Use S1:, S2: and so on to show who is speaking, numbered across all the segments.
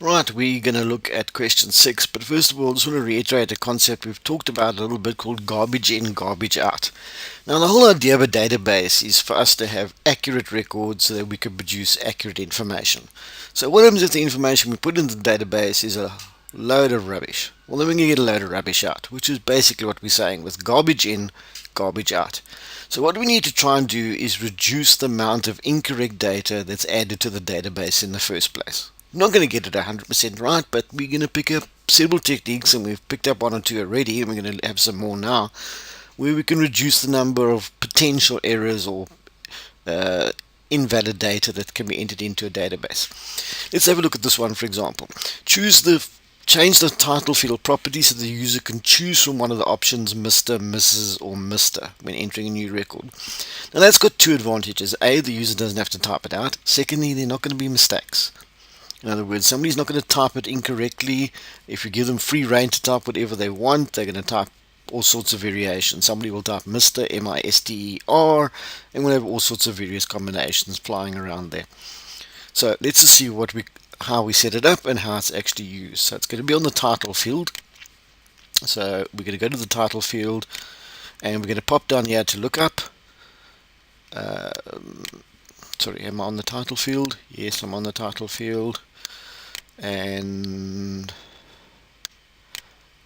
S1: Right, we're going to look at question 6, but first of all, I just want to reiterate a concept we've talked about a little bit called garbage in, garbage out. Now, the whole idea of a database is for us to have accurate records so that we can produce accurate information. So what happens if the information we put into the database is a load of rubbish? Well, then we're going to get a load of rubbish out, which is basically what we're saying with garbage in, garbage out. So what we need to try and do is reduce the amount of incorrect data that's added to the database in the first place. We're not going to get it 100% right, but we're going to pick up several techniques, and we've picked up one or two already, and we're going to have some more now, where we can reduce the number of potential errors or invalid data that can be entered into a database. Let's have a look at this one, for example. Change the title field property so the user can choose from one of the options Mr., Mrs. or Mr. when entering a new record. Now that's got two advantages. A, the user doesn't have to type it out. Secondly, there are not going to be mistakes. In other words, somebody's not going to type it incorrectly. If you give them free rein to type whatever they want, they're going to type all sorts of variations. Somebody will type Mr., M-I-S-T-E-R, and we'll have all sorts of various combinations flying around there. So let's just see how we set it up and how it's actually used. So it's going to be on the title field. So we're going to go to the title field, and we're going to pop down here to look up. Sorry, am I on the title field? Yes, I'm on the title field. And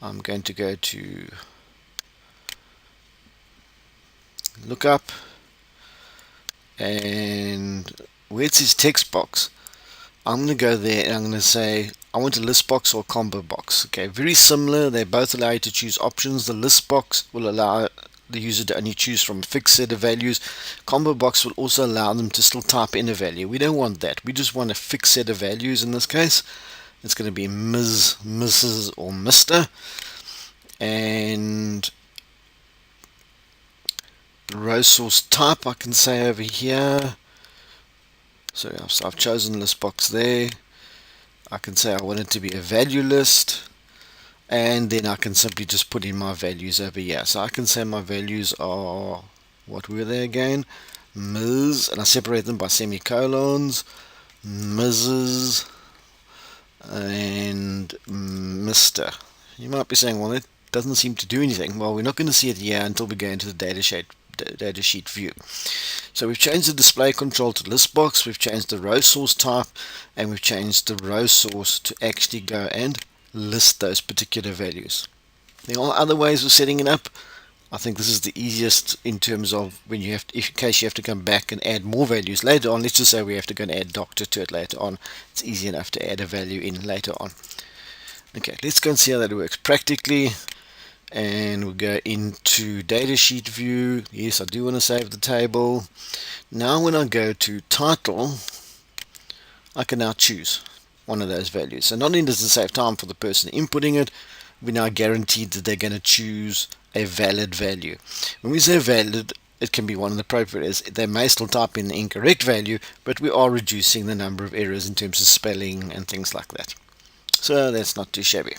S1: I'm going to go to look up, and where it says text box, I'm going to go there and I'm going to say I want a list box or a combo box. Okay, very similar. They both allow you to choose options. The list box will allow the user to only choose from a fixed set of values. Combo box will also allow them to still type in a value. We don't want that. We just want a fixed set of values. In this case, it's going to be Ms., Mrs. or Mr. And row source type I can say over here. So I've chosen list box there. I can say I want it to be a value list, and then I can simply just put in my values over here. So I can say my values are, what were they again? Ms., and I separate them by semicolons, Mrs. and Mr. You might be saying, well, it doesn't seem to do anything. Well, we're not going to see it here until we go into the datasheet view. So we've changed the display control to list box, we've changed the row source type, and we've changed the row source to actually go and list those particular values. There are other ways of setting it up. I think this is the easiest in terms of when you have to, in case you have to come back and add more values later on. Let's just say we have to go and add doctor to it later on. It's easy enough to add a value in later on. Okay, let's go and see how that works practically. And we'll go into datasheet view. Yes, I do want to save the table. Now when I go to title, I can now choose one of those values. So not only does it save time for the person inputting it, we're now guaranteed that they're going to choose a valid value. When we say valid, it can be one of the appropriate. They may still type in the incorrect value, but we are reducing the number of errors in terms of spelling and things like that. So that's not too shabby.